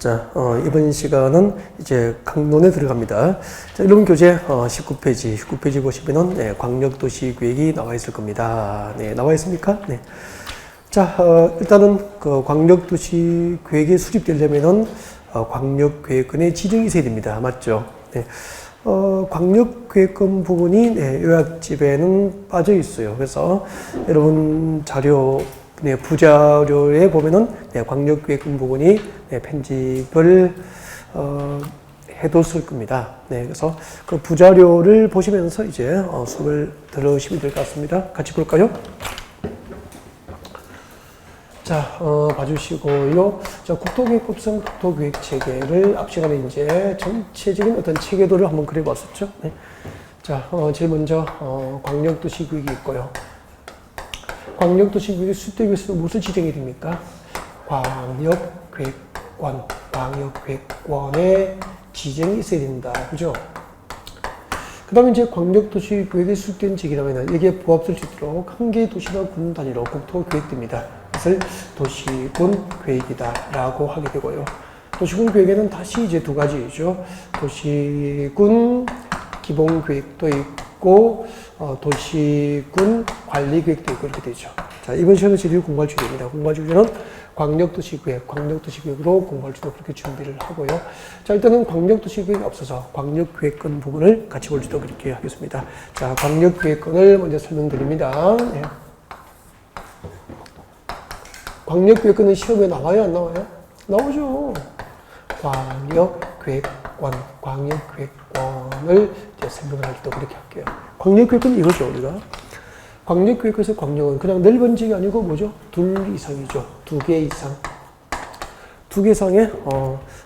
자, 이번 시간은 이제 강론에 들어갑니다. 자, 이런 교재 19페이지 보시면은 네, 광역도시계획이 나와 있을 겁니다. 네, 나와 있습니까? 네. 자, 일단은 그 광역도시계획이 수립되려면은 광역계획권의 지정이 있어야 됩니다. 맞죠? 네. 광역계획권 부분이 네, 요약집에는 빠져 있어요. 그래서 여러분 자료 네, 부자료에 보면은 네, 광역계획권 부분이 네, 편집을 해뒀을 겁니다. 네, 그래서 그 부자료를 보시면서 이제 수업을 들으시면 될 것 같습니다. 같이 볼까요? 자, 봐주시고요. 자, 국토계획법상 국토계획체계를 앞 시간에 이제 전체적인 어떤 체계도를 한번 그려봤었죠. 네. 자, 제일 먼저 광역도시계획이 있고요. 광역도시계획이 수립되기 위해서 무엇을 지정해야 됩니까? 광역계획권의 지정이 있어야 된다. 그죠? 그 다음에 이제 광역도시계획이 수립된 지역이라면 여기에 부합될 수 있도록 한 개의 도시나 군 단위로 국토계획됩니다. 그것을 도시군 계획이다 라고 하게 되고요. 도시군 계획에는 다시 이제 두 가지죠. 도시군 기본 계획도 있고 도시군 관리 계획도 있고 이렇게 되죠. 자, 이번 시간에 저희들이 공부할 주제입니다. 공부할 주제는 광역도시계획으로 공부할 주제로 그렇게 준비를 하고요. 자, 일단은 광역도시계획이 없어서 광역계획권 부분을 같이 볼 주도 그렇게 하겠습니다. 자, 광역계획권을 먼저 설명드립니다. 네. 광역계획권은 시험에 나와요, 안 나와요? 나오죠. 광역계획권을 이제 설명을 할 때도 그렇게 할게요. 광역계획권은 이거죠, 우리가. 광역계획에서 광역은 그냥 넓은 지역이 아니고 뭐죠? 둘 이상이죠. 두 개 이상. 두 개 이상의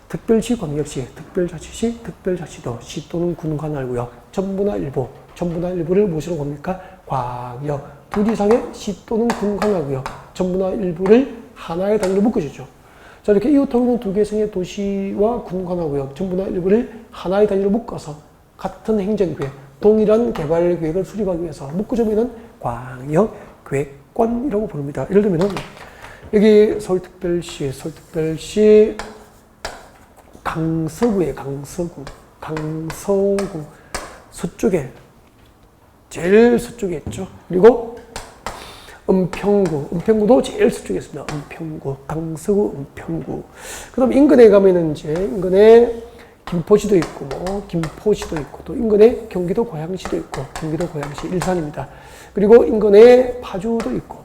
특별시, 광역시, 특별자치시, 특별자치도, 시 또는 군 관할구역, 전부나 일부를 무엇으로 봅니까? 광역. 둘 이상의 시 또는 군 관할구역, 전부나 일부를 하나의 단위로 묶어주죠. 자, 이렇게 이웃하고는 두 개 이상의 도시와 군 관할구역, 전부나 일부를 하나의 단위로 묶어서 같은 행정계획, 동일한 개발계획을 수립하기 위해서 묶어주면은 광역계획권이라고 부릅니다. 예를 들면은 여기 서울특별시 강서구에 강서구 제일 서쪽에 있죠. 그리고 은평구도 제일 서쪽에 있습니다. 강서구 은평구. 그 다음 인근에 가면은 이제 인근에 김포시도 있고 또 인근에 경기도 고양시도 있고 경기도 고양시 일산입니다. 그리고 인근에 파주도 있고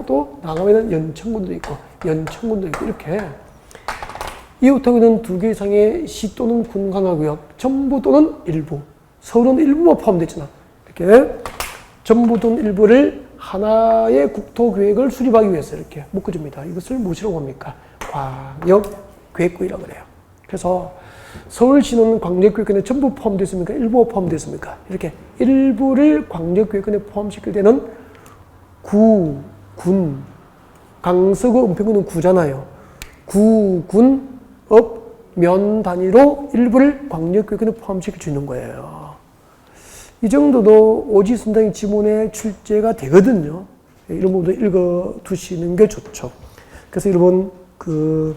또 나가면은 연천군도 있고 이렇게 이웃하고 있는 두 개 이상의 시 또는 군 관할구역 전부 또는 일부, 서울은 일부만 포함됐잖아. 이렇게 전부 또는 일부를 하나의 국토계획을 수립하기 위해서 이렇게 묶어줍니다. 이것을 무엇이라고 합니까? 광역계획구이라고 그래요. 그래서 서울시는 광역계획권에 전부 포함됐습니까? 일부 포함됐습니까? 이렇게 일부를 광역계획권에 포함시킬 때는 구, 군, 강서구, 은평구는 구잖아요. 구, 군, 업, 면 단위로 일부를 광역계획권에 포함시킬 수 있는 거예요. 이 정도도 오지선당 지문에 출제가 되거든요. 이런 부분도 읽어두시는 게 좋죠. 그래서 여러분 그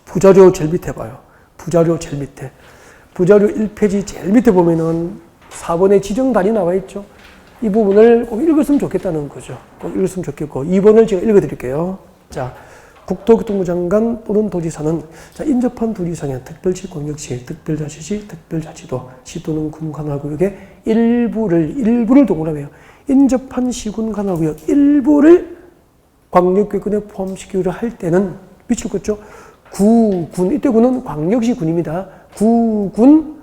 부자료 제일 밑에 봐요. 부자료 1페이지 제일 밑에 보면은 4번의 지정단이 나와 있죠. 이 부분을 꼭 읽었으면 좋겠다는 거죠. 꼭 읽었으면 좋겠고 2번을 제가 읽어드릴게요. 자, 국토교통부 장관 또는 도지사는 자, 인접한 두 이상의 특별시, 광역시, 특별자치시, 특별자치도, 시 또는 군 관할구역의 일부를 동그라미에요. 인접한 시군 관할구역 일부를 광역계획권에 포함시키기로 할 때는 밑줄 긋죠. 군, 이때 군은 광역시 군입니다. 군,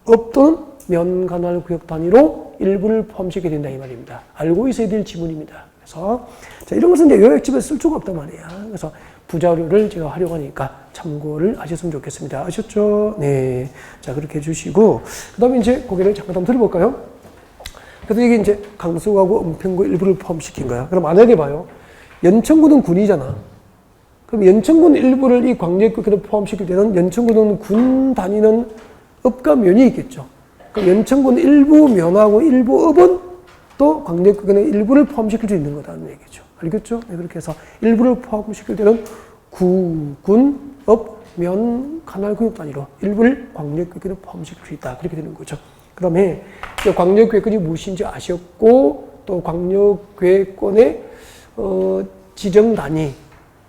업 또는 면 관할구역 단위로 일부를 포함시키게 된다 이 말입니다. 알고 있어야 될 지문입니다. 그래서 자, 이런 것은 이제 요약집에 쓸 수가 없단 말이야. 그래서 부자료를 제가 활용하니까 참고를 하셨으면 좋겠습니다. 아셨죠? 네. 자, 그렇게 해주시고 그 다음에 이제 고개를 잠깐 한번 들어볼까요? 그래서 이게 이제 강서구하고 은평구 일부를 포함시킨 거야. 그럼 만약에 봐요. 연천구는 군이잖아. 그럼 연천군 일부를 이 광역계획권에 포함시킬 때는 연천군은 군 다니는 업과 면이 있겠죠. 그럼 연천군 일부 면하고 일부 업은 또 광역계획권의 일부를 포함시킬 수 있는 거다는 얘기죠. 알겠죠? 네, 그렇게 해서 일부를 포함시킬 때는 구, 군, 면, 관할 구역 단위로 일부를 광역교육권에 포함시킬 수 있다. 그렇게 되는 거죠. 그 다음에 광역교육권이 무엇인지 아셨고, 또 광역교육권의 지정 단위,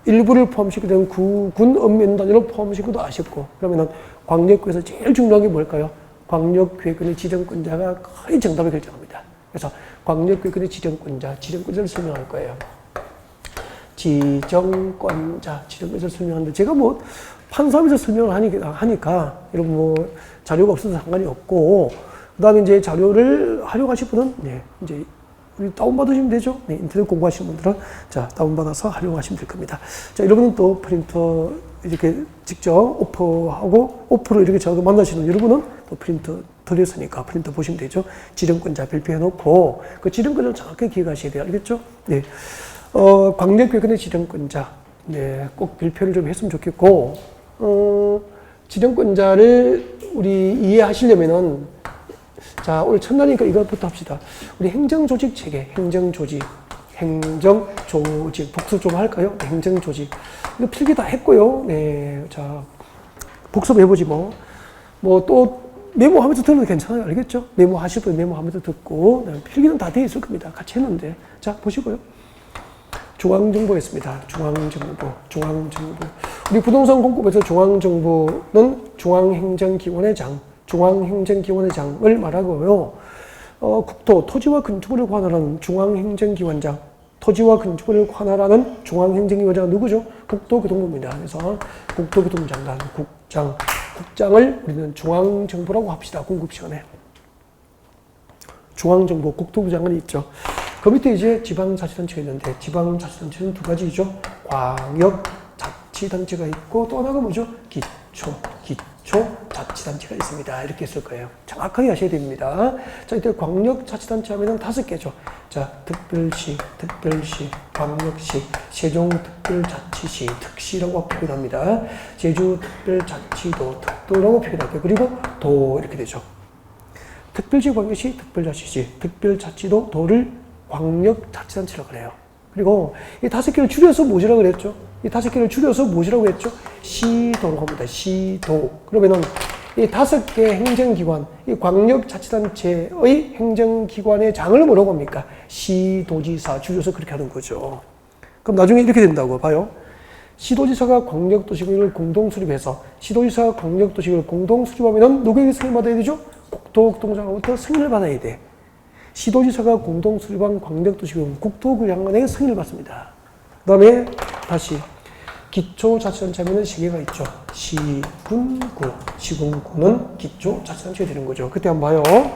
일부를 포함시키게 되는 군 읍면 단위로 포함시키고도 아셨고, 그러면은 광역구에서 제일 중요한 게 뭘까요? 광역교육권의 지정권자가 거의 정답을 결정합니다. 그래서 광역교육권의 지정권자를 설명할 거예요. 지정권자를 설명하는데, 제가 뭐 판사하면서 설명을 하니까 여러분 뭐 자료가 없어도 상관이 없고, 그 다음에 이제 자료를 활용하실 분은 이제 우리 다운받으시면 되죠. 인터넷 공부하시는 분들은 자, 다운받아서 활용하시면 될 겁니다. 자, 여러분은 또 프린터 이렇게 직접 오프로 이렇게 저도 만나시는 여러분은 또 프린터 드렸으니까 프린터 보시면 되죠. 지정권자 발표해 놓고 그 지정권자를 정확하게 기억하셔야 돼요. 알겠죠? 네. 광역교육권의 지정권자. 네. 꼭 발표를 좀 했으면 좋겠고, 지정권자를 우리 이해하시려면은 자, 오늘 첫날이니까 이것부터 합시다. 우리 행정조직 체계, 행정조직, 복습 좀 할까요? 행정조직. 이거 필기 다 했고요. 네. 자, 복습 해보지 뭐. 뭐 또 메모하면서 들으면 괜찮아요. 알겠죠? 메모하실 분 메모하면서 듣고. 필기는 다 돼 있을 겁니다. 같이 했는데. 자, 보시고요. 중앙정보였습니다. 중앙정보. 우리 부동산 공급에서 중앙정보는 중앙행정기관의 중앙행정기관장을 말하고요. 토지와 건축물을 관할하는 중앙행정기관장, 토지와 건축물을 관할하는 중앙행정기관장은 누구죠? 국토교통부입니다. 그래서 국토교통장관, 국장을 우리는 중앙정보라고 합시다. 공급 시간에. 중앙정보, 국토부 장관이 있죠. 그 밑에 이제 지방자치단체가 있는데, 지방자치단체는 두 가지죠. 광역자치단체가 있고, 또 하나가 뭐죠? 기초자치단체가 있습니다. 이렇게 했을 거예요. 정확하게 하셔야 됩니다. 자, 이때 광역자치단체 하면은 5개죠. 자, 특별시, 광역시, 세종특별자치시, 특시라고 표현합니다. 제주특별자치도, 특도라고 표현할게요. 그리고 도, 이렇게 되죠. 특별시, 광역시, 특별자치시, 특별자치도, 도를 광역자치단체라고 그래요. 그리고 이 5개를 줄여서 뭐지라고 그랬죠? 이 5개를 줄여서 뭐지라고 했죠? 시도라고 합니다. 시도. 그러면은 이 5개 행정기관, 이 광역자치단체의 행정기관의 장을 뭐라고 합니까? 시도지사, 줄여서 그렇게 하는 거죠. 그럼 나중에 이렇게 된다고 봐요. 시도지사가 광역도시계획을 공동수립해서, 시도지사가 광역도시계획을 공동수립하면은 누구에게 승인을 받아야 되죠? 국토교통장으로부터 승인을 받아야 돼. 시도지사가 공동수립한 광역도시계획은 국토부 장관에게 승인을 받습니다. 그 다음에 다시 기초자치단체 하면은 3개가 있죠. 시군구. 시군구는 기초자치단체가 되는 거죠. 그때 한번 봐요.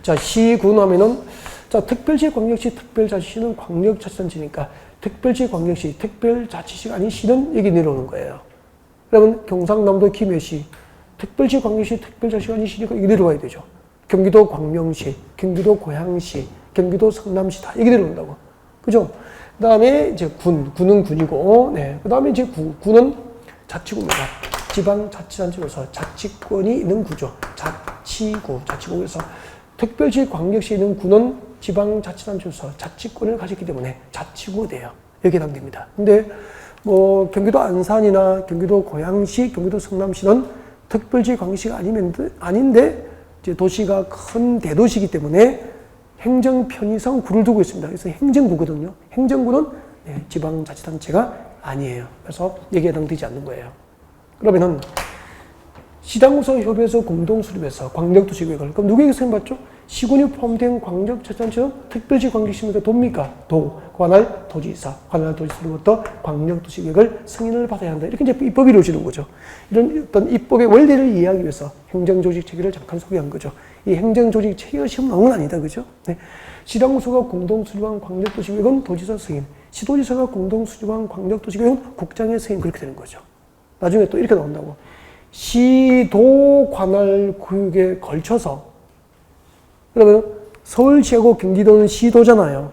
자, 시군 하면은, 자, 특별시, 광역시, 특별자치시는 광역자치단체니까 특별시, 광역시, 특별자치시가 아닌 시는 여기 내려오는 거예요. 그러면 경상남도 김해시, 특별시, 광역시, 특별자치시가 아닌 시니까 여기 내려와야 되죠. 경기도 광명시, 경기도 고양시, 경기도 성남시 다 여기 내려온다고. 그죠? 그 다음에 이제 군은 군이고, 네. 그 다음에 이제 군은 자치구입니다. 지방자치단체로서 자치권이 있는 구죠. 자치구에서 특별시, 광역시에 있는 군은 지방자치단체로서 자치권을 가졌기 때문에 자치구가 돼요. 여기에 해당됩니다. 근데 뭐 경기도 안산이나 경기도 고양시, 경기도 성남시는 특별시, 광역시가 아닌데 이제 도시가 큰 대도시이기 때문에 행정 편의상 구를 두고 있습니다. 그래서 행정구거든요. 행정구는 지방자치단체가 아니에요. 그래서 여기에 해당되지 않는 거예요. 그러면은 시당구서 협의회에서 공동수립해서 광역도시계획을, 그럼 누구에게 승인받죠? 시군이 포함된 광역자치단체는 특별시, 광역시입니까? 도입니까? 도. 관할 도지사. 관할 도지사로부터 광역도시계획을 승인을 받아야 한다. 이렇게 이제 입법이 이루어지는 거죠. 이런 어떤 입법의 원리를 이해하기 위해서 행정조직 체계를 잠깐 소개한 거죠. 이 행정조직 체계가 쉬운 건 아니다. 그죠? 네. 시당구소가 공동수립한 광역도시계획은 도지사 승인. 시도지사가 공동수립한 광역도시계획은 국장의 승인. 그렇게 되는 거죠. 나중에 또 이렇게 나온다고. 시도 관할 구역에 걸쳐서, 그러면 서울시하고 경기도는 시도잖아요.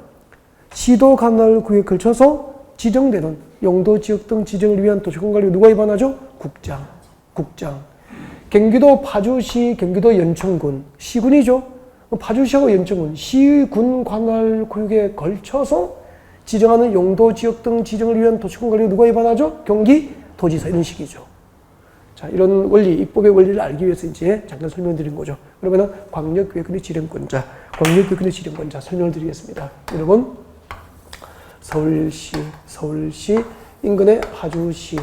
시도 관할 구역에 걸쳐서 지정되는 용도 지역 등 지정을 위한 도시권 관리 누가 위반하죠? 국장. 경기도 파주시, 경기도 연천군, 시군이죠. 파주시하고 연천군, 시군 관할 구역에 걸쳐서 지정하는 용도 지역 등 지정을 위한 도시권 관리 누가 위반하죠? 경기 도지사 이런 식이죠. 자, 이런 원리, 입법의 원리를 알기 위해서 이제 잠깐 설명드린 거죠. 그러면은 광역교회권의 지령권자, 광역교회권의 지령권자 설명을 드리겠습니다. 여러분, 서울시, 인근의 파주시,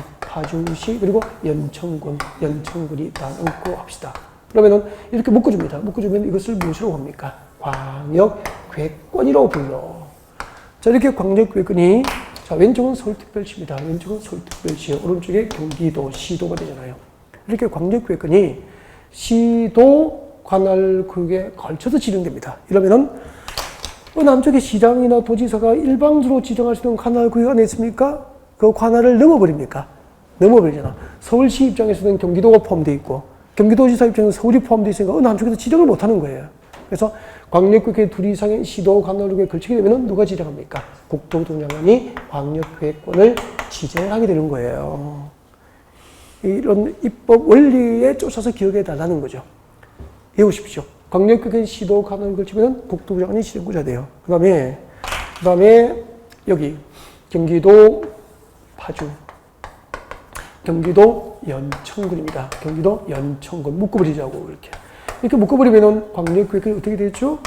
그리고 연천군이 있다고 합시다. 그러면은 이렇게 묶어줍니다. 묶어주면 이것을 무엇이라고 합니까? 광역교회권이라고 불러. 자, 이렇게 광역교회권이, 자, 왼쪽은 서울특별시입니다. 왼쪽은 서울특별시, 오른쪽에 경기도, 시도가 되잖아요. 이렇게 광역교회권이 시도 관할구역에 걸쳐서 지정됩니다. 이러면은 남쪽에 시장이나 도지사가 일방적으로 지정할 수 있는 관할구역 안에 있습니까? 그 관할을 넘어버립니까? 넘어버리잖아. 서울시 입장에서는 경기도가 포함되어 있고, 경기도지사 입장에서는 서울이 포함되어 있으니까 남쪽에서 지정을 못하는 거예요. 그래서 광역교회 둘 이상의 시도 관할구역에 걸치게 되면 누가 지정합니까? 국토교통장관이 광역교회권을 지정하게 되는 거예요. 이런 입법 원리에 쫓아서 기억해 달라는 거죠. 외우십시오. 광역교회 시도 관할을 걸치면 국토부장관이 지정구자 돼요. 그 다음에 여기 경기도 파주, 경기도 연천군입니다. 경기도 연천군 묶어버리자고 이렇게 묶어버리면은 광역교회권이 어떻게 되겠죠?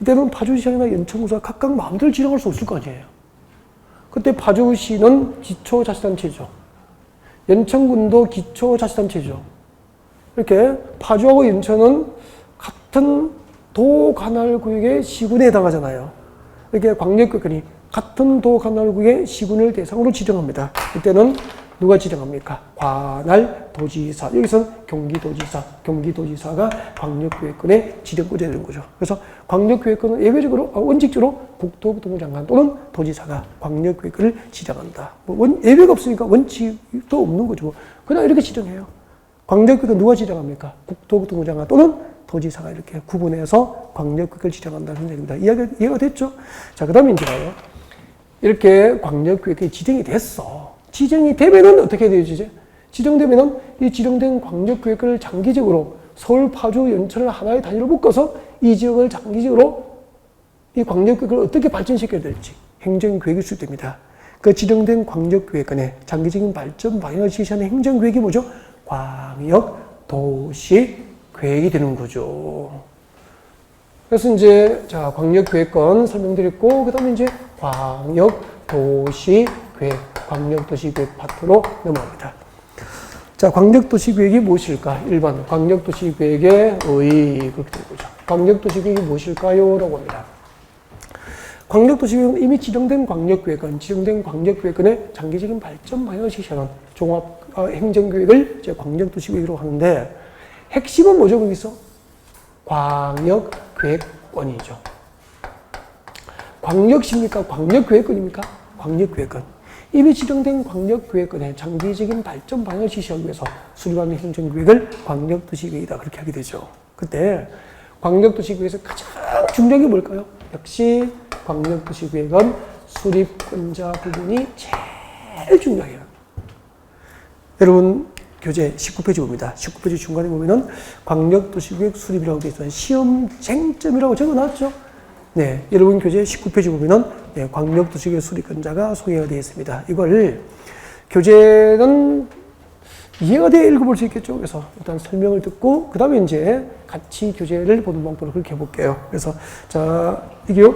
이때는 파주시장이나 연천구가 각각 마음대로 지정할 수 없을 거 아니에요. 그때 파주시는 기초자치단체죠. 연천군도 기초자치단체죠. 이렇게 파주하고 연천은 같은 도 관할구역의 시군에 해당하잖아요. 이렇게 광역교회권이 같은 도 관할구역의 시군을 대상으로 지정합니다. 이때는 누가 지정합니까? 관할도지사. 여기서는 경기도지사가 광역교회권의 지정구제가 되는 거죠. 그래서 광역교회권은 예외적으로, 원칙적으로 국토교통부장관 또는 도지사가 광역교회권을 지정한다. 예외가 없으니까 원칙도 없는 거죠. 그냥 이렇게 지정해요. 광역교회권 누가 지정합니까? 국토교통부장관 또는 도지사가 이렇게 구분해서 광역교회권을 지정한다는 얘기입니다. 이해가 됐죠? 자, 그 다음에 이제 봐요. 이렇게 광역교회권이 지정이 됐어. 지정이 되면은 어떻게 되지? 지정되면은 이 지정된 광역교회권을 장기적으로 서울, 파주, 연천을 하나의 단위로 묶어서 이 지역을 장기적으로 이 광역교회권을 어떻게 발전시켜야 될지 행정계획이 수립됩니다. 그 지정된 광역교회권의 장기적인 발전 방향을 제시하는 행정계획이 뭐죠? 광역도시계획이 되는 거죠. 그래서 이제 자, 광역교회권 설명드렸고, 그 다음에 이제 광역도시계획, 광역도시계획 파트로 넘어갑니다. 자, 광역도시계획이 무엇일까? 1번, 광역도시계획의 의, 그렇게 되는 거죠. 광역도시계획이 무엇일까요? 라고 합니다. 광역도시계획은 이미 지정된 광역계획권의 장기적인 발전 방향을 제시하는 종합 행정계획을 이제 광역도시계획으로 하는데, 핵심은 뭐죠, 거기서? 광역계획권이죠. 광역시입니까? 광역계획권입니까? 광역계획권. 이미 지정된 광역계획권의 장기적인 발전 방향을 지시하기 위해서 수립하는 행정계획을 광역도시계획이다. 그렇게 하게 되죠. 그때 광역도시계획에서 가장 중요한 게 뭘까요? 역시 광역도시계획은 수립권자 부분이 제일 중요해요. 여러분, 교재 19페이지 봅니다. 19페이지 중간에 보면은 광역도시계획 수립이라고 되어 있어요. 시험쟁점이라고 적어놨죠? 네, 여러분 교재 19페이지 보면은 네, 광역도시계획 수립권자가 소개가 되어 있습니다. 이걸 교재는 이해가 되어 읽어볼 수 있겠죠? 그래서 일단 설명을 듣고 그 다음에 이제 같이 교재를 보는 방법으로 그렇게 해볼게요. 그래서 자, 이게요.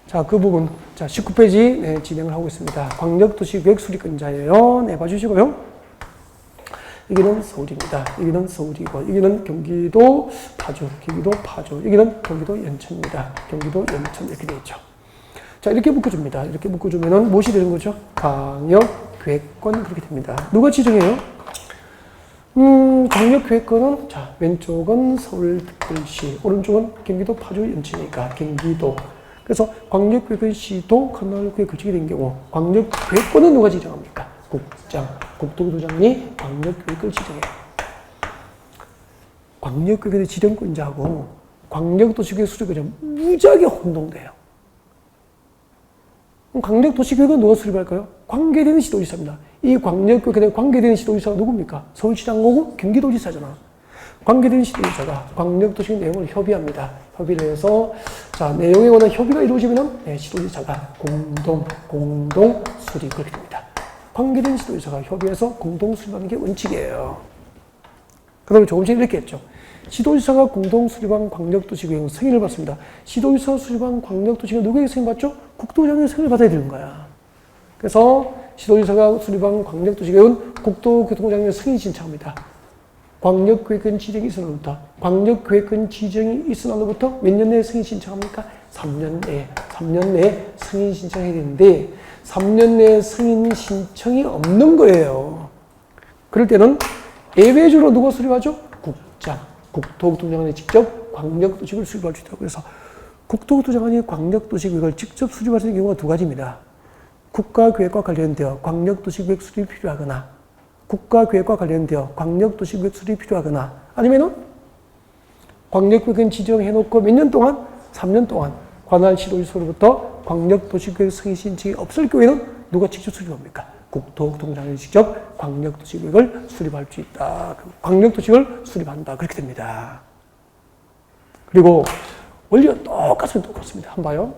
자, 그 부분. 자, 19페이지 네, 진행을 하고 있습니다. 광역도시계획 수립권자예요. 네, 봐주시고요. 여기는 서울입니다. 여기는 서울이고, 여기는 경기도 파주, 여기는 경기도 연천입니다. 경기도 연천 이렇게 되어 있죠. 자, 이렇게 묶어줍니다. 이렇게 묶어주면은 무엇이 되는 거죠? 광역계획권 그렇게 됩니다. 누가 지정해요? 광역계획권은 자, 왼쪽은 서울특별시, 오른쪽은 경기도 파주 연천이니까 경기도. 그래서 광역계획권 시도 관할구에 걸치게 된 경우 광역계획권은 누가 지정합니까? 국토교통장관이 광역계획을 지정해요. 광역계획의 지정권자하고 광역도시계획 수립권자 무지하게 혼동돼요. 그럼 광역도시계획은 누가 수립할까요? 관계되는 시도지사입니다. 이 광역계획에 관계되는 시도지사가 누굽니까? 서울시장하고 경기도지사잖아. 관계되는 시도지사가 광역도시계획 내용을 협의합니다. 협의를 해서 자, 내용에 관한 협의가 이루어지면 네, 시도지사가 공동 수립 그렇게 됩니다. 관계된 시도지사가 협의해서 공동 수립하는 게 원칙이에요. 그 다음에 조금 전에 이렇게 했죠. 시도지사가 공동 수립한 광역도시계획 승인을 받습니다. 시도지사 수립한 광역도시계획 누구에게 승인받죠? 국토부장의 승인을 받아야 되는 거야. 그래서 시도지사가 수립한 광역도시계획은 국토교통부장의 승인 신청합니다. 광역계획은 지정이 있은 날부터, 광역계획은 지정이 있은 날로부터 몇 년 내에 승인 신청합니까? 3년 내에 승인 신청해야 되는데 3년 내에 승인 신청이 없는 거예요. 그럴 때는 예외적으로 누가 수립하죠? 국장, 국토교통부장관이 직접 광역도시계획을 수립할 수 있다고. 그래서 국토교통부장관이 광역도시계획을 직접 수립할 수 있는 경우가 두 가지입니다. 국가계획과 관련되어 광역도시계획 수립이 필요하거나, 국가계획과 관련되어 광역도시계획 수립이 필요하거나, 아니면은 광역계획은 지정해놓고 몇 년 동안? 3년 동안 관할 시도지사로부터 광역도시계획 승인 신청이 없을 경우에는 누가 직접 수립합니까? 국토교통부장관이 직접 광역도시계획을 수립할 수 있다. 광역도시계획을 수립한다. 그렇게 됩니다. 그리고 원리가 똑같습니다. 한번 봐요.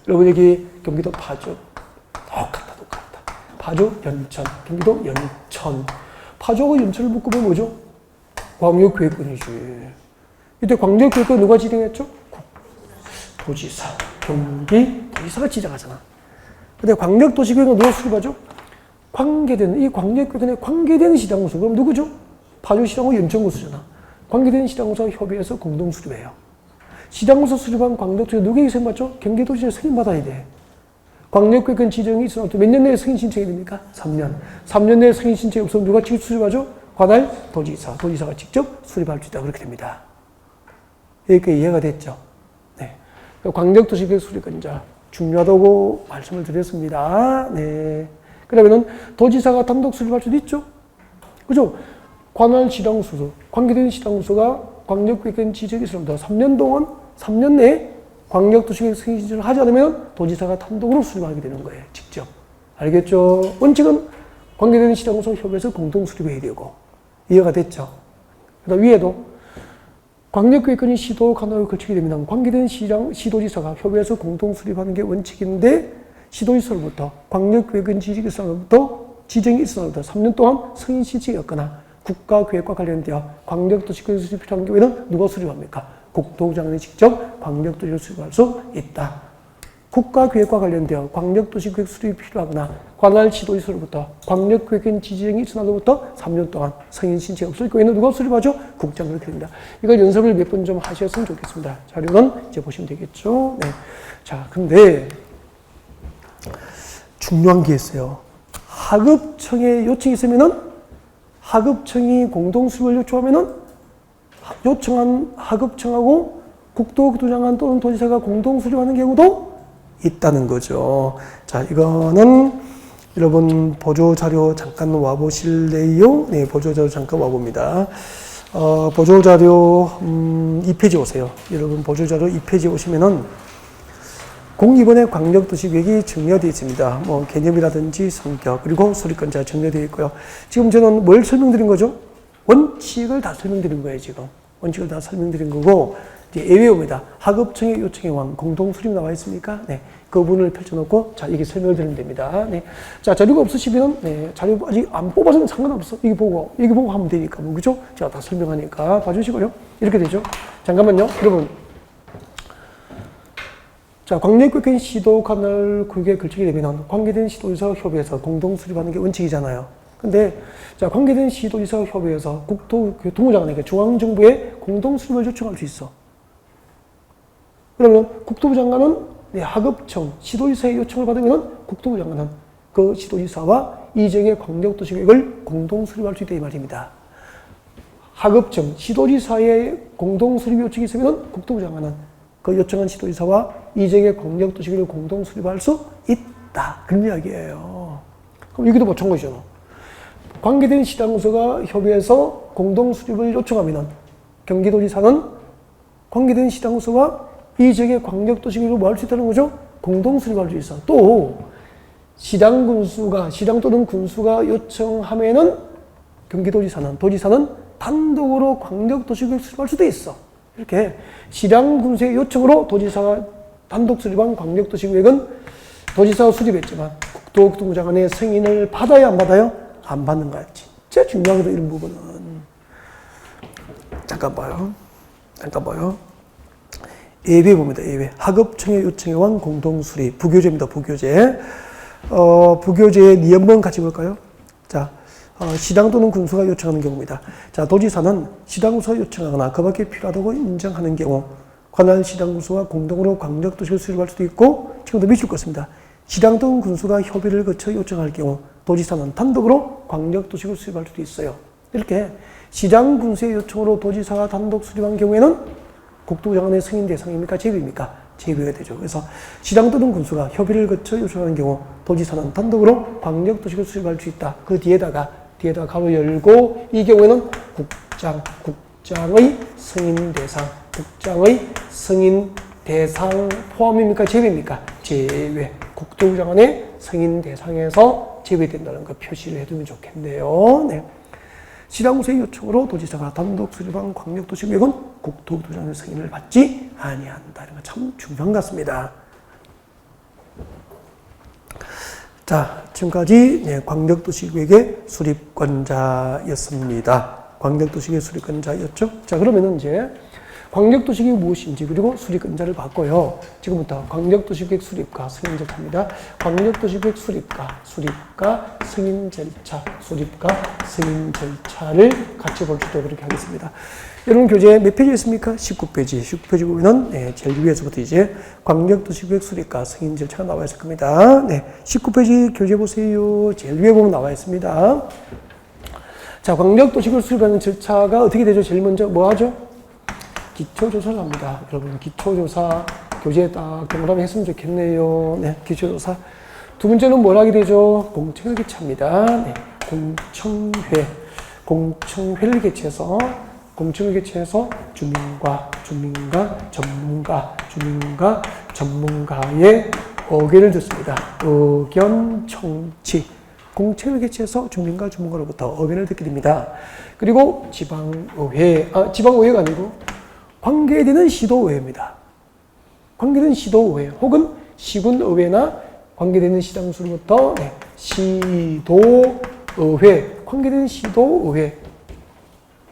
여러분 여기 경기도 파주. 똑같다. 파주, 연천, 경기도 연천. 파주하고 연천을 묶으면 뭐죠? 광역계획권이지. 이때 광역계획권 누가 지정했죠? 도지사, 경기도지사가 지정하잖아. 근데 광역도시계획은 누가 수립하죠? 이 광역계획에 관계된 시장구수. 그럼 누구죠? 파주시장구, 연천구수잖아. 관계된 시장구수와 협의해서 공동 수립해요. 시장구수 수립한 광역도시계획 누구에게 승인받죠? 경기도지사 승인받아야 돼. 광역계획은 지정이 있으면 몇 년 내에 승인 신청이 됩니까? 3년. 3년 내에 승인 신청이 없으면 누가 직접 수립하죠? 관할 도지사가 직접 수립할 수 있다. 그렇게 됩니다. 여기까지 이해가 됐죠? 네. 광역도시계획 수립은 이제 중요하다고 말씀을 드렸습니다. 네. 그러면은 도지사가 단독 수립할 수도 있죠? 그죠? 관할 시장구수, 관계된 시장구수가 광역계획은 지정이 있으면 3년 내에 광역도시계획 승인 신청을 하지 않으면 도지사가 단독으로 수립하게 되는 거예요. 직접. 알겠죠? 원칙은 관계된 시장구수 협의해서 공동 수립해야 되고. 이해가 됐죠? 그다음 위에도 광역계획권이 시도 관할에 걸치게 되면 관계된 시도지사가 협의해서 공동 수립하는 게 원칙인데 시도지사로부터 광역계획은 지정이 있은 날부터 3년 동안 승인 신청이 없거나 국가계획과 관련되어 광역도시계획 수립이 필요한 경우에는 누가 수립합니까? 국토부장관이 직접 광역도시를 수립할 수 있다. 국가계획과 관련되어 광역도시계획 수립이 필요하거나 관할 시도지사로부터 광역계획은 지정이 있은 날로부터 3년 동안 승인 신청이 없을 경우에는 누가 수립하죠? 국장. 그렇게 됩니다. 이걸 연습을 몇 번 좀 하셨으면 좋겠습니다. 자료는 이제 보시면 되겠죠. 네. 자, 근데 중요한 게 있어요. 하급청에 요청이 있으면은 하급청이 공동수립을 요청하면은 요청한 하급청하고 국토교통부장관 또는 도지사가 공동수립하는 경우도 있다는 거죠. 자, 이거는 여러분 보조자료 잠깐 와보실래요? 네, 보조자료 잠깐 와봅니다. 보조자료 2페이지 오세요. 여러분 보조자료 2페이지 오시면은 공기본의 광역도시계획이 정리되어 있습니다. 뭐 개념이라든지 성격 그리고 수립권자 정리되어 있고요. 지금 저는 뭘 설명드린 거죠? 원칙을 다 설명드린 거예요. 지금 원칙을 다 설명드린 거고 이제 예외입니다. 하급청의 요청에 의한 공동 수립 나와 있습니까? 네, 그 부분을 펼쳐놓고 자 이게 설명을 드리면 됩니다. 네, 자 자료가 없으시면 네, 자료 아직 안 뽑아서는 상관없어. 이거 보고 하면 되니까 뭐 그죠? 제가 다 설명하니까 봐주시고요. 이렇게 되죠. 잠깐만요, 여러분. 자, 광역계획 시도 관할 구역에 걸치게 되면 관계된 시도지사 협의해서 공동 수립하는 게 원칙이잖아요. 근데 자, 관계된 시도지사 협의해서 국토교통부장관에게 중앙정부에 공동 수립을 요청할 수 있어. 그러면 국토부 장관은 하급청, 시도지사의 요청을 받으면 국토부 장관은 그 시도지사와 이정의 광역도시계획을 공동 수립할 수 있다 이 말입니다. 하급청, 시도지사의 공동 수립 요청이 있으면 국토부 장관은 그 요청한 시도지사와 이정의 광역도시계획을 공동 수립할 수 있다. 그런 이야기예요. 그럼 여기도 마찬가지잖아. 관계된 시장구수가 협의해서 공동 수립을 요청하면 경기도지사는 관계된 시장구수와 이정의 광역도시계획을 뭐 할 수 있다는 거죠? 공동 수립할 수 있어. 또 시장 또는 군수가 요청하면은 도지사는 단독으로 광역도시계획 수립할 수도 있어. 이렇게 시장 군수의 요청으로 도지사가 단독 수립한 광역도시계획은 도지사가 수립했지만 국토교통부 장관의 승인을 받아요, 안 받아요? 안 받는 거야. 진짜 중요하거든, 이런 부분은. 잠깐 봐요. 예외 봅니다, 예외. 학업청의 요청에 의한 공동수립. 부교재입니다, 부교재. 부교재의 니은번 같이 볼까요? 자, 시당 또는 군수가 요청하는 경우입니다. 자, 도지사는 시당 군수가 요청하거나 그 밖에 필요하다고 인정하는 경우 관할 시당 군수와 공동으로 광역도시를 수립할 수도 있고 지금도 미칠 것입니다. 시당 또는 군수가 협의를 거쳐 요청할 경우 도지사는 단독으로 광역도시를 수립할 수도 있어요. 이렇게 시장 군수의 요청으로 도지사가 단독 수립한 경우에는 국토부 장관의 승인 대상입니까? 제외입니까? 제외가 되죠. 그래서 시당 또는 군수가 협의를 거쳐 요청하는 경우 도지사는 단독으로 광역도시를 수립할 수 있다. 그 뒤에다가 가로 열고 이 경우에는 국장의 승인 대상 포함입니까? 제외입니까? 제외. 국토부 장관의 승인 대상에서 제외된다는 거 표시를 해두면 좋겠네요. 네. 시당구의 요청으로 도지사가 단독 수립한 광역도시계획은 국토부 장관의 승인을 받지 아니한다. 이런 거 참 중요한 것 같습니다. 자, 지금까지 광역도시계획의 수립권자였습니다. 광역도시계획 수립권자였죠. 자, 그러면은 이제 광역도시계획이 무엇인지 그리고 수립권자를 바꿔요. 지금부터 광역도시계획 수립과 승인 절차입니다. 광역도시계획 수립과 승인 절차를 같이 볼 수 있도록 그렇게 하겠습니다. 여러분 교재 몇 페이지 있습니까? 19페이지. 19페이지 보면은 제일 위에서부터 이제 광역도시계획 수립과 승인 절차가 나와 있을 겁니다. 네, 19페이지 교재 보세요. 제일 위에 보면 나와 있습니다. 자, 광역도시계획 수립하는 절차가 어떻게 되죠? 제일 먼저 뭐 하죠? 기초조사를 합니다. 여러분, 기초조사 교재에 딱 동그라미 했으면 좋겠네요. 네, 기초조사. 두 번째는 뭘 하게 되죠? 공청회 개최합니다. 네, 공청회를 개최해서 전문가의 의견을 듣습니다. 의견 청취. 공청회를 개최해서 전문가로부터 의견을 듣게 됩니다. 그리고 지방의회가 아니고 관계되는 시도의회입니다. 관계되는 시도의회 혹은 시군의회나 관계되는 시당수로부터 시도의회, 관계되는 시도의회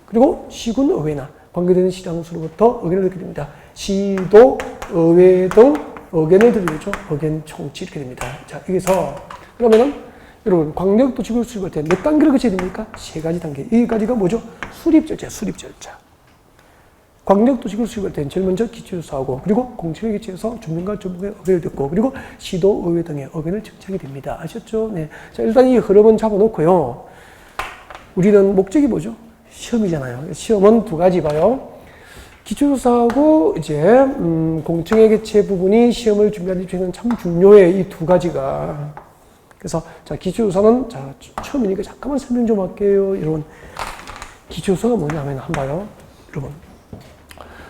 그리고 시군의회나 관계되는 시당수로부터 의견을 듣게 됩니다. 시도의회 등 의견을 들으죠. 의견 청취 이렇게 됩니다. 자, 여기서 그러면은 여러분 광역도시계획 수립할 때 몇 단계를 거쳐야 됩니까? 세 가지 단계. 이 가지가 뭐죠? 수립 절차. 광역도시계획 수립할 때는 제일 먼저 기초조사하고 그리고 공청회 개최해서 전문가의 의견을 듣고 그리고 시도의회 등의 의견을 청취하게 됩니다. 아셨죠? 네. 자, 일단 이 흐름은 잡아놓고요. 우리는 목적이 뭐죠? 시험이잖아요. 시험은 두 가지 봐요. 기초조사하고 이제 공청회 개최 부분이 시험을 준비하는 입장에서는 참 중요해. 이 두 가지가. 그래서 자, 기초조사는 자, 처음이니까 잠깐만 설명 좀 할게요. 여러분, 기초조사가 뭐냐면 한번 봐요. 여러분,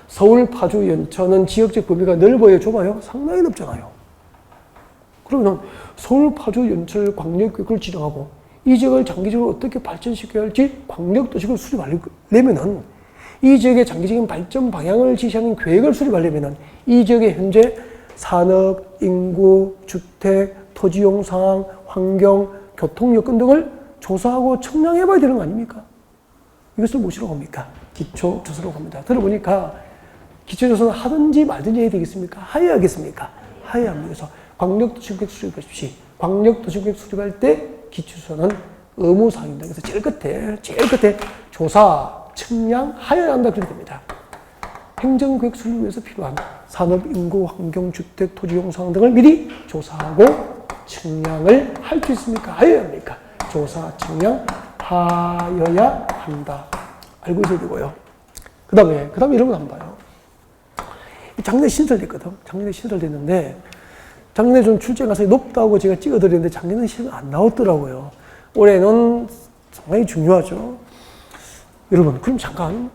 서울, 파주, 연천은 지역적 범위가 넓어요, 좁아요? 상당히 넓잖아요. 그러면 서울, 파주, 연천 광역계획을 지정하고 이 지역을 장기적으로 어떻게 발전시켜야 할지 광역도시를 수립하려면은 이 지역의 장기적인 발전 방향을 지시하는 계획을 수립하려면은 이 지역의 현재 산업, 인구, 주택, 토지용 상황, 환경, 교통 여건 등을 조사하고 측량해 봐야 되는 거 아닙니까? 이것을 무엇이라고 합니까? 기초조사라고 합니다. 들어보니까 기초조사는 하든지 말든지 해야 되겠습니까? 하여야 하겠습니까? 하여야 합니다. 그래서 광역도시계획 수립하십시오. 광역도시계획 수립할 때 기초조사는 의무사항입니다. 그래서 제일 끝에 조사, 측량, 하여야 한다 그렇게 됩니다. 행정계획 수립을 위해서 필요한 산업, 인구, 환경, 주택, 토지용 상황 등을 미리 조사하고 측량을 할 수 있습니까? 하여야 합니까? 조사, 측량, 하여야 한다. 알고 있어야 되고요. 그 다음에 이런 거 한번 봐요. 작년에 신설됐거든. 작년에 신설됐는데, 작년에 좀 출제 가성이 높다고 제가 찍어드렸는데, 작년에 시험이 안 나왔더라고요. 올해는 상당히 중요하죠. 여러분, 그럼 잠깐,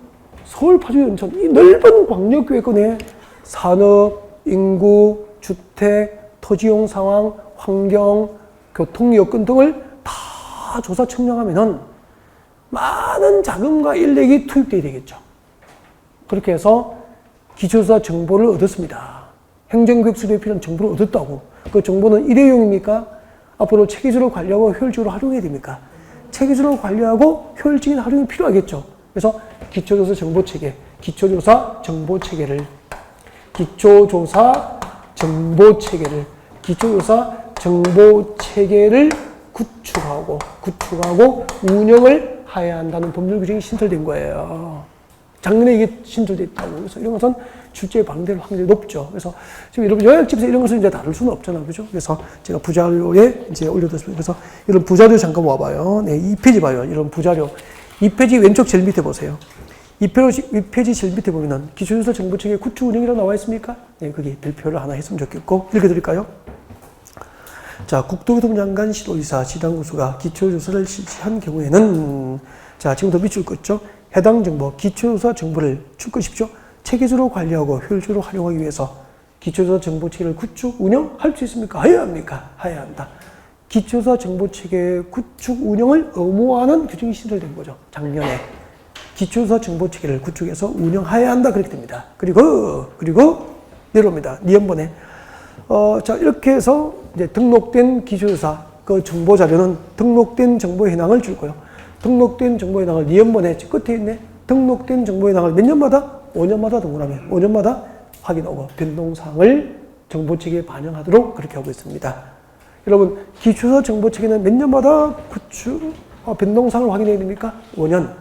서울, 파주, 연천, 이 넓은 광역계획권에 산업, 인구, 주택, 토지용 상황, 환경, 교통 여건 등을 다 조사 측량하면은 많은 자금과 인력이 투입돼야 되겠죠. 그렇게 해서 기초조사 정보를 얻었습니다. 행정계획 수립에 필요한 정보를 얻었다고. 그 정보는 일회용입니까? 앞으로 체계적으로 관리하고 효율적으로 활용해야 됩니까? 체계적으로 관리하고 효율적인 활용이 필요하겠죠. 그래서 기초조사 정보체계, 기초조사 정보체계를 구축하고 운영을 해야 한다는 법률 규정이 신설된 거예요. 작년에 이게 신설됐다고. 그래서 이런 것은 출제 방대할 확률이 높죠. 그래서 지금 여러분 요약집에서 이런 것을 이제 다룰 수는 없잖아요. 그죠? 그래서 제가 부자료에 이제 올려뒀습니다. 그래서 이런 부자료 잠깐 와봐요. 네, 2페이지 봐요. 이런 부자료. 2페이지 왼쪽 제일 밑에 보세요. 2페이지 제일 밑에 보면은 기초조사 정보체계 구축 운영이라고 나와 있습니까? 네, 거기 별표를 하나 했으면 좋겠고. 읽어드릴까요? 자, 국토교통장관 시도지사 지방구수가 기초조사를 실시한 경우에는 자, 지금부터 밑줄 긋죠. 해당 정보, 기초조사 정보를 출급십시오. 체계적으로 관리하고 효율적으로 활용하기 위해서 기초조사 정보체계를 구축, 운영할 수 있습니까? 해야 합니까? 해야 한다. 기초조사 정보체계 구축, 운영을 의무화하는 규정이 신설된 거죠. 작년에. 기초조사 정보체계를 구축해서 운영해야 한다. 그렇게 됩니다. 그리고 내려옵니다. 니은번에. 자, 이렇게 해서 이제 등록된 기초조사 그 정보 자료는 등록된 정보 현황을 줄 거예요. 등록된 정보 현황을 니은번에 끝에 있네. 등록된 정보 현황을 몇 년마다? 5년마다 동그라미. 5년마다 확인하고 변동사항을 정보체계에 반영하도록 그렇게 하고 있습니다. 여러분, 기초조사 정보체계는 몇 년마다 변동사항을 확인해야 됩니까? 5년.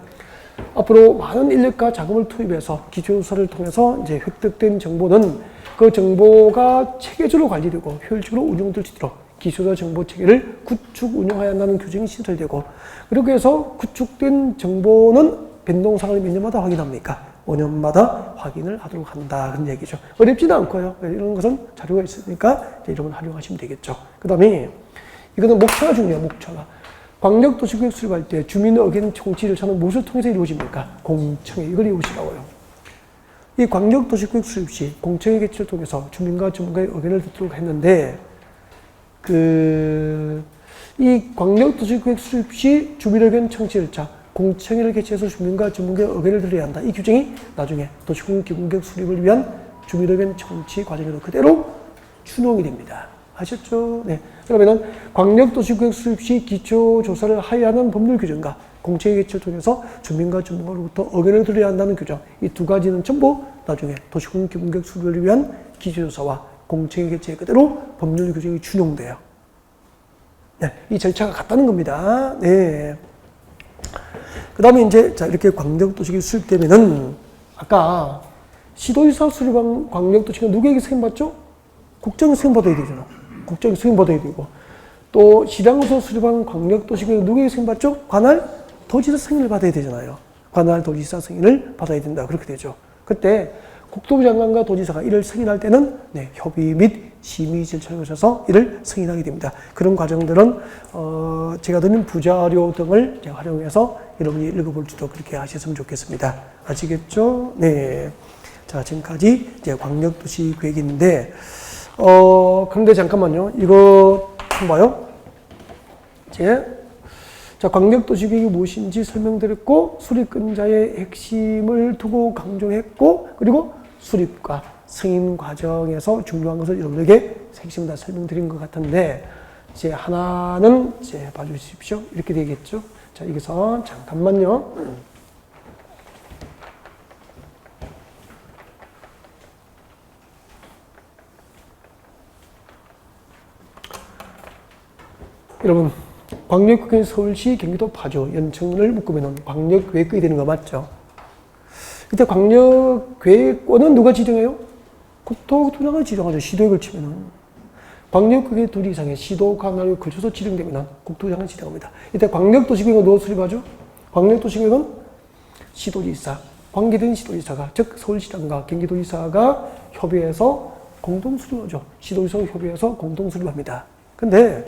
앞으로 많은 인력과 자금을 투입해서 기초조사를 통해서 이제 획득된 정보는 그 정보가 체계적으로 관리되고 효율적으로 운용될 수 있도록 기초조사 정보체계를 구축, 운영해야 한다는 규정이 신설되고, 그렇게 해서 구축된 정보는 변동사항을 몇 년마다 확인합니까? 5년마다 확인을 하도록 한다. 그런 얘기죠. 어렵지도 않고요. 이런 것은 자료가 있으니까 이런 걸 활용하시면 되겠죠. 그 다음에 이거는 목차가 중요해요. 목차가. 광역도시구역 수립할 때 주민 의견 청취 절차는 무엇을 통해서 이루어집니까? 공청회. 이걸 이루시라고요. 이 광역도시구역 수립 시 공청회 개최를 통해서 주민과 전문가의 의견을 듣도록 했는데, 이 광역도시구역 수립 시 주민 의견 청취 절차, 공청회를 개최해서 주민과 전문가의 의견을 들어야 한다. 이 규정이 나중에 도시공기구역 수립을 위한 주민 의견 청취 과정에도 그대로 준용이 됩니다. 아셨죠? 네. 그러면은 광역도시구역 수립 시 기초조사를 해야 하는 법률 규정과 공청회 개최를 통해서 주민과 전문가로부터 의견을 들어야 한다는 규정, 이 두 가지는 전부 나중에 도시공기구역 수립을 위한 기초조사와 공청회 개최 그대로 법률 규정이 준용돼요. 네. 이 절차가 같다는 겁니다. 네. 그 다음에 이제, 자, 이렇게 광역도시구역이 수립되면은, 아까 시도지사 수립한 광역도시구역 누구에게 승인받죠? 국정에 승인받아야 되잖아. 국정에 승인받아야 되고. 또, 시장에서 수립한 광역도시구역 누구에게 승인받죠? 관할 도지사 승인을 받아야 되잖아요. 관할 도지사 승인을 받아야 된다. 그렇게 되죠. 그때 국토부 장관과 도지사가 이를 승인할 때는 네, 협의 및 심의 절차를 거쳐서 이를 승인하게 됩니다. 그런 과정들은 제가 드린 부자료 등을 활용해서 여러분이 읽어볼지도 그렇게 하셨으면 좋겠습니다. 아시겠죠? 네. 자, 지금까지 이제 광역도시 계획인데, 그런데 잠깐만요. 이거 봐요. 자, 광역도시 계획이 무엇인지 설명드렸고, 수립근자의 핵심을 두고 강조했고, 그리고 수립과 승인 과정에서 중요한 것을 여러분에게 핵심 다 설명드린 것 같은데, 이제 하나는 이제 봐주십시오. 이렇게 되겠죠. 자, 여기서 잠깐만요. 여러분, 광역계획 서울시, 경기도 파주, 연천을 묶으면 광역계획이 되는 거 맞죠? 이때 광역계획권은 누가 지정해요? 국토교통부가 지정하죠. 시도역을 치면은. 광역계획 둘 이상의 시도, 관할에 걸쳐서 지정되면 국토부장을 지정합니다. 이때 광역도시계획은 누가 수립하죠? 광역도시계획은 시도지사, 관계된 시도지사가, 즉 서울시장과 경기도지사가 협의해서 공동 수립하죠. 시도지사가 협의해서 공동 수립합니다. 근데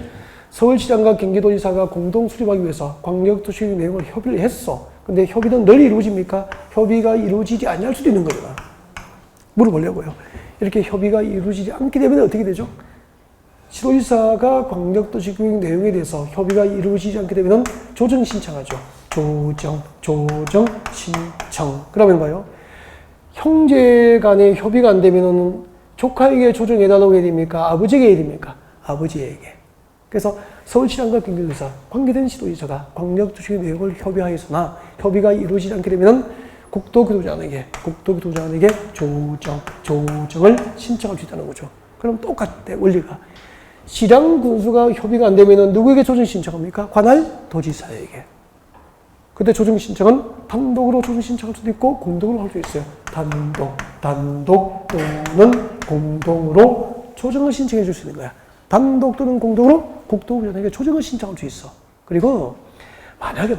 서울시장과 경기도지사가 공동 수립하기 위해서 광역도시계획 내용을 협의를 했어. 근데 협의는 늘 이루어집니까? 협의가 이루어지지 않을 수도 있는 거잖아. 물어보려고요. 이렇게 협의가 이루어지지 않게 되면 어떻게 되죠? 시도지사가 광역도시계획 내용에 대해서 협의가 이루어지지 않게 되면 조정 신청하죠. 조정 신청. 그러면 봐요. 형제 간에 협의가 안 되면은 조카에게 조정해달라고 해야 됩니까? 아버지에게 해야 됩니까? 아버지에게. 그래서 서울시장과 경기도지사, 관계된 시도지사가 광역도시계 내역을 협의하였으나 협의가 이루어지지 않게 되면 국토교통부장에게 조정을 신청할 수 있다는 거죠. 그럼 똑같대, 원리가. 시장 군수가 협의가 안 되면 누구에게 조정 신청합니까? 관할 도지사에게. 그때 조정 신청은 단독으로 조정 신청할 수도 있고 공동으로 할 수 있어요. 단독 또는 공동으로 조정을 신청해 줄 수 있는 거야. 단독 또는 공동으로 국토부장에게 조정을 신청할 수 있어. 그리고 만약에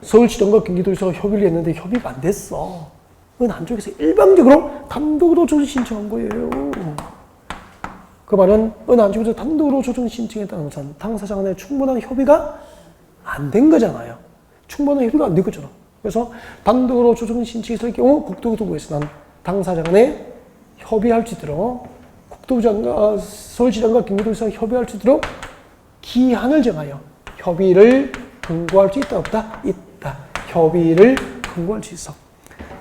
서울시정과 경기도에서 협의를 했는데 협의가 안 됐어. 안쪽에서 일방적으로 단독으로 조정 신청한 거예요. 그 말은 안쪽에서 단독으로 조정 신청했다는 것은 당사자 간에 충분한 협의가 안 된 거잖아요. 충분한 협의가 안 된 거잖아. 그래서 단독으로 조정 신청했을 경우 국토교통부에서 난 당사자 간에 협의할 수 있도록 서울시장과 경기도에서 협의할 수 있도록 기한을 정하여 협의를 권고할 수 있다 없다? 있다. 협의를 권고할 수 있어.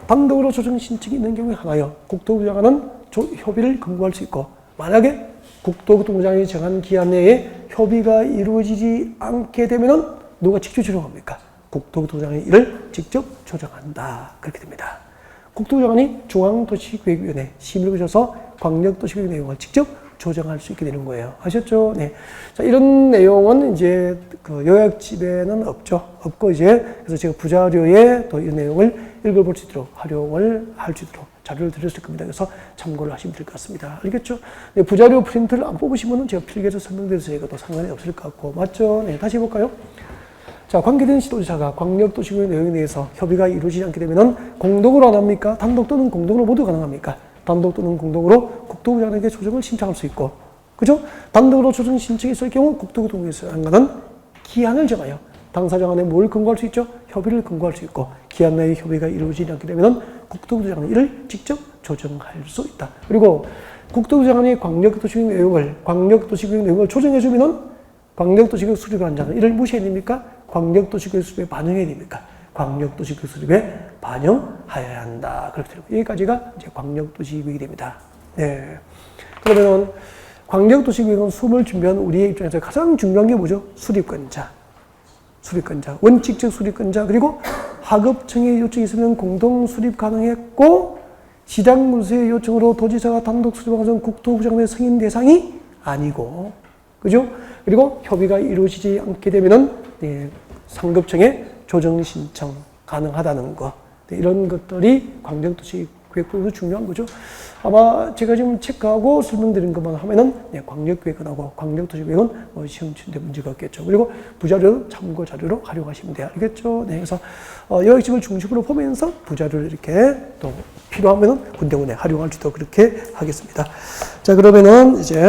단독으로 조정 신청이 있는 경우에 하나요. 국토부장은 협의를 권고할 수 있고 만약에 국토교통부장이 정한 기한 내에 협의가 이루어지지 않게 되면은 누가 직접 조정합니까? 국토교통부장이 이를 직접 조정한다. 그렇게 됩니다. 국토부장이 중앙도시계획위원회 심의를 거쳐서 광역도시계획 내용을 직접 조정할 수 있게 되는 거예요. 아셨죠? 네. 자, 이런 내용은 이제 그 요약집에는 없고 그래서 제가 부자료에 또 이 내용을 읽어볼 수 있도록 활용을 할 수 있도록 자료를 드렸을 겁니다. 그래서 참고를 하시면 될 것 같습니다. 알겠죠? 네, 부자료 프린트를 안 뽑으시면은 제가 필기해서 설명드려서 이것도 상관이 없을 것 같고. 맞죠? 네, 다시 해볼까요? 자, 관계된 시도지사가 광역도시계획 내용에 대해서 협의가 이루어지지 않게 되면은 공동으로 안 합니까? 단독 또는 공동으로 모두 가능합니까? 단독 또는 공동으로 국토부장에게 조정을 신청할 수 있고, 그죠? 단독으로 조정 신청했을 경우 국토교통부에서 한가는 기한을 정하여 당사자 간에 뭘 권고할 수 있죠? 협의를 권고할 수 있고, 기한 내에 협의가 이루어지지 않게 되면 국토부장은 이를 직접 조정할 수 있다. 그리고 국토부장이 광역도시계획 내용을 조정해주면은 광역도시계획 수립관장은 이를 무시해야 됩니까? 광역도시계획 수립에 반영해야 됩니까? 광역도시계획 수립에 반영하여야 한다. 그렇게 되고 여기까지가 이제 광역도시계획이 됩니다. 네. 그러면 광역도시계획은 수업을 준비한 우리의 입장에서 가장 중요한 게 뭐죠? 수립권자, 원칙적 수립권자, 그리고 하급청의 요청이 있으면 공동 수립 가능했고 시장군수의 요청으로 도지사가 단독 수립한 것은 국토부장의 승인 대상이 아니고, 그죠? 그리고 협의가 이루어지지 않게 되면은 상급청에 조정 신청 가능하다는 거. 이런 것들이 광역도시계획부에서 중요한 거죠. 아마 제가 지금 체크하고 설명드린 것만 하면은 광역계획은하고 광역도시계획은 시험 치는데 문제가 없겠죠. 그리고 부자료 참고 자료로 활용하시면 돼요. 알겠죠? 네, 그래서 요약집을 중심으로 보면서 부자료를 이렇게 또 필요하면은 군데군데 활용할 수도 그렇게 하겠습니다. 자, 그러면은 이제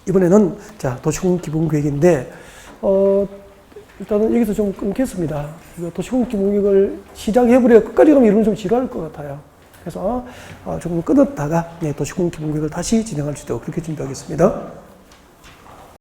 이번에는 자 도시공 기본계획인데 일단은 여기서 좀 끊겠습니다. 도시공 기본계획을 시작해버려 끝까지 가면 이러면 좀 지루할 것 같아요. 그래서 조금 끊었다가 도시공 기본계획을 다시 진행할 수 있도록 그렇게 준비하겠습니다.